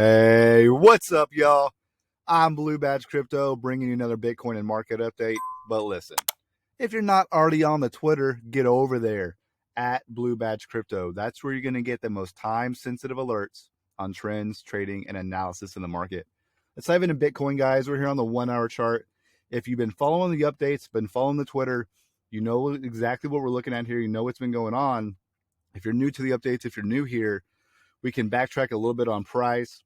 Hey, what's up, y'all? I'm Blue Badge Crypto, bringing you another Bitcoin and market update. But listen, if you're not already on the Twitter, get over there at Blue Badge Crypto. That's where you're going to get the most time-sensitive alerts on trends, trading, and analysis in the market. Let's dive into Bitcoin, guys. We're here on the 1-hour chart. If you've been following the updates, been following the Twitter, you know exactly what we're looking at here. You know what's been going on. If you're new to the updates, if you're new here, we can backtrack a little bit on price,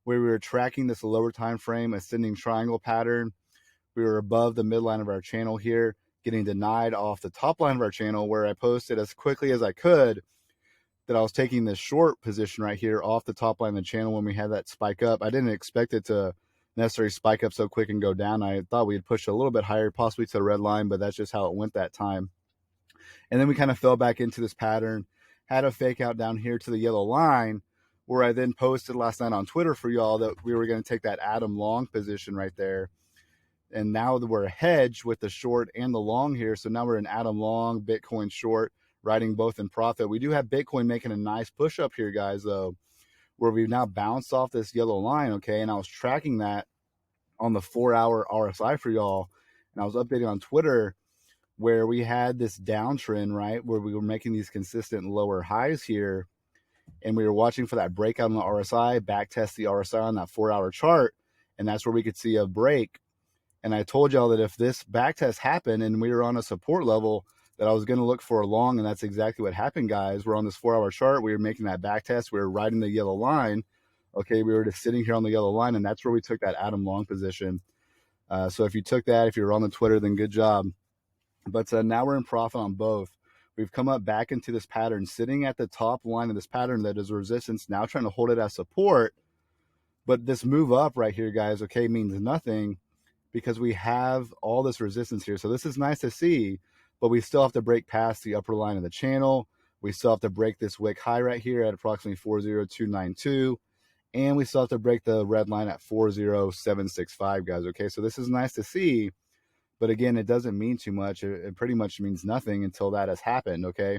where we were tracking this lower time frame ascending triangle pattern. We were above the midline of our channel here, getting denied off the top line of our channel, where I posted as quickly as I could that I was taking this short position right here off the top line of the channel when we had that spike up. I didn't expect it to necessarily spike up so quick and go down. I thought we'd push a little bit higher, possibly to the red line, but that's just how it went that time. And then we kind of fell back into this pattern, had a fake out down here to the yellow line, where I then posted last night on Twitter for y'all that we were going to take that Adam long position right there. And now that we're hedged with the short and the long here, so now we're in Adam long, Bitcoin short, riding both in profit. We do have Bitcoin making a nice push up here, guys, though, where we've now bounced off this yellow line, okay? And I was tracking that on the 4-hour RSI for y'all, and I was updating on Twitter where we had this downtrend, right, where we were making these consistent lower highs here, and we were watching for that breakout on the RSI, back test the RSI on that 4-hour chart, and that's where we could see a break. And I told y'all that if this back test happened and we were on a support level, that I was going to look for a long, and that's exactly what happened, guys. We're on this 4-hour chart. We were making that back test. We were riding the yellow line. Okay, we were just sitting here on the yellow line, and that's where we took that Adam long position. So if you took that, if you were on the Twitter, then good job. But now we're in profit on both. We've come up back into this pattern, sitting at the top line of this pattern that is resistance, now trying to hold it as support. But this move up right here, guys, okay, means nothing because we have all this resistance here. So this is nice to see, but we still have to break past the upper line of the channel. We still have to break this wick high right here at approximately 40292. And we still have to break the red line at 40765, guys, okay? So this is nice to see. But again, it doesn't mean too much. It pretty much means nothing until that has happened, okay?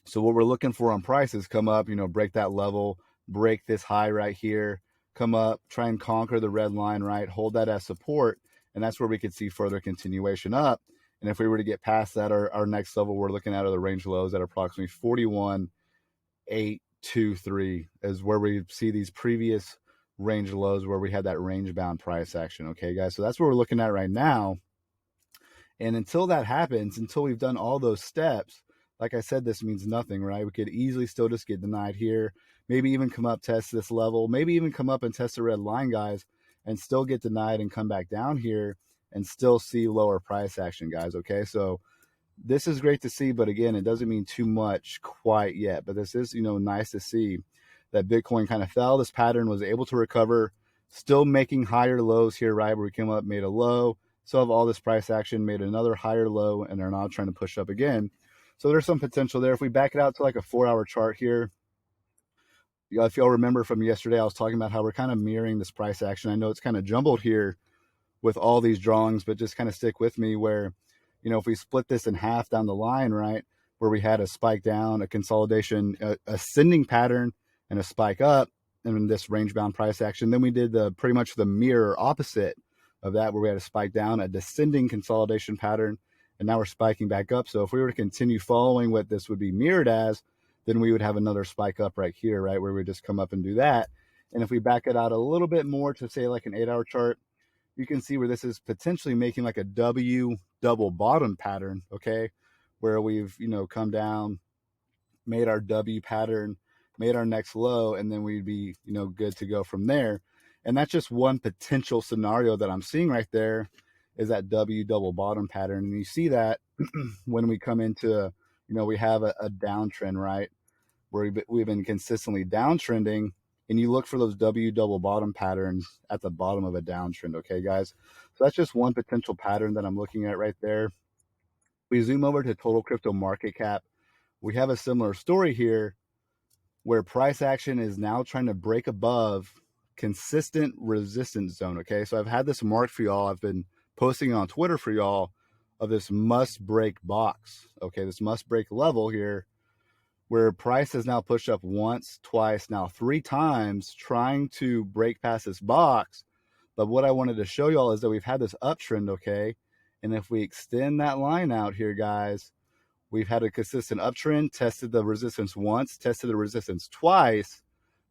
So what we're looking for on price is come up, break that level, break this high right here, come up, try and conquer the red line, right? Hold that as support, and that's where we could see further continuation up. And if we were to get past that, our next level we're looking at are the range lows at approximately 41,823 is where we see these previous range lows where we had that range bound price action. Okay, guys, so that's what we're looking at right now. And until that happens, until we've done all those steps, like I said, this means nothing, right? We could easily still just get denied here, maybe even come up, test this level, maybe even come up and test the red line, guys, and still get denied and come back down here and still see lower price action, guys. Okay, so this is great to see, but again, it doesn't mean too much quite yet. But this is, nice to see that Bitcoin kind of fell. This pattern was able to recover, still making higher lows here, right? Where we came up, made a low, still have all this price action, made another higher low, and they're now trying to push up again. So there's some potential there. If we back it out to like a 4-hour chart here, if y'all remember from yesterday, I was talking about how we're kind of mirroring this price action. I know it's kind of jumbled here with all these drawings, but just kind of stick with me where, if we split this in half down the line, right, where we had a spike down, a consolidation, ascending pattern, and a spike up, and this range bound price action. Then we did pretty much the mirror opposite of that, where we had a spike down, a descending consolidation pattern, and now we're spiking back up. So if we were to continue following what this would be mirrored as, then we would have another spike up right here, right, where we just come up and do that. And if we back it out a little bit more to say like an 8-hour chart, you can see where this is potentially making like a W double bottom pattern, okay, where we've, come down, made our W pattern, made our next low, and then we'd be, good to go from there. And that's just one potential scenario that I'm seeing right there is that W double bottom pattern. And you see that when we come into, we have a downtrend, right, where we've been consistently downtrending, and you look for those W double bottom patterns at the bottom of a downtrend, okay, guys? So that's just one potential pattern that I'm looking at right there. We zoom over to total crypto market cap. We have a similar story here where price action is now trying to break above consistent resistance zone, okay? So I've had this marked for y'all. I've been posting on Twitter for y'all of this must break box, okay? This must break level here where price has now pushed up once, twice, now 3 times, trying to break past this box. But what I wanted to show y'all is that we've had this uptrend, okay? And if we extend that line out here, guys, we've had a consistent uptrend, tested the resistance once, tested the resistance twice,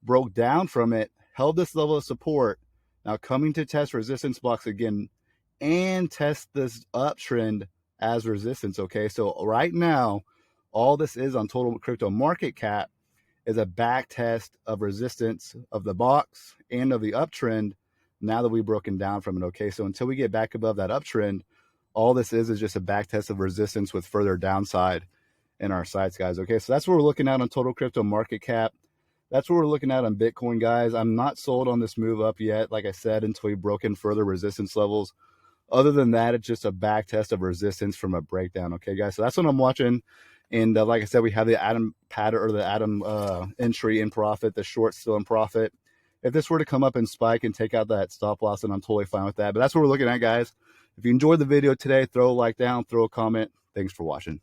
broke down from it, held this level of support. Now coming to test resistance blocks again and test this uptrend as resistance, okay? So right now, all this is on Total Crypto Market Cap is a back test of resistance of the box and of the uptrend now that we've broken down from it, okay? So until we get back above that uptrend, all this is just a back test of resistance with further downside in our sights, guys, okay? So that's what we're looking at on Total Crypto Market Cap. That's what we're looking at on Bitcoin, guys. I'm not sold on this move up yet, like I said, until we've broken further resistance levels. Other than that, it's just a back test of resistance from a breakdown, okay, guys? So that's what I'm watching. And like I said, we have the Atom pattern or the Atom entry in profit, the short still in profit. If this were to come up and spike and take out that stop loss, then I'm totally fine with that. But that's what we're looking at, guys. If you enjoyed the video today, throw a like down, throw a comment. Thanks for watching.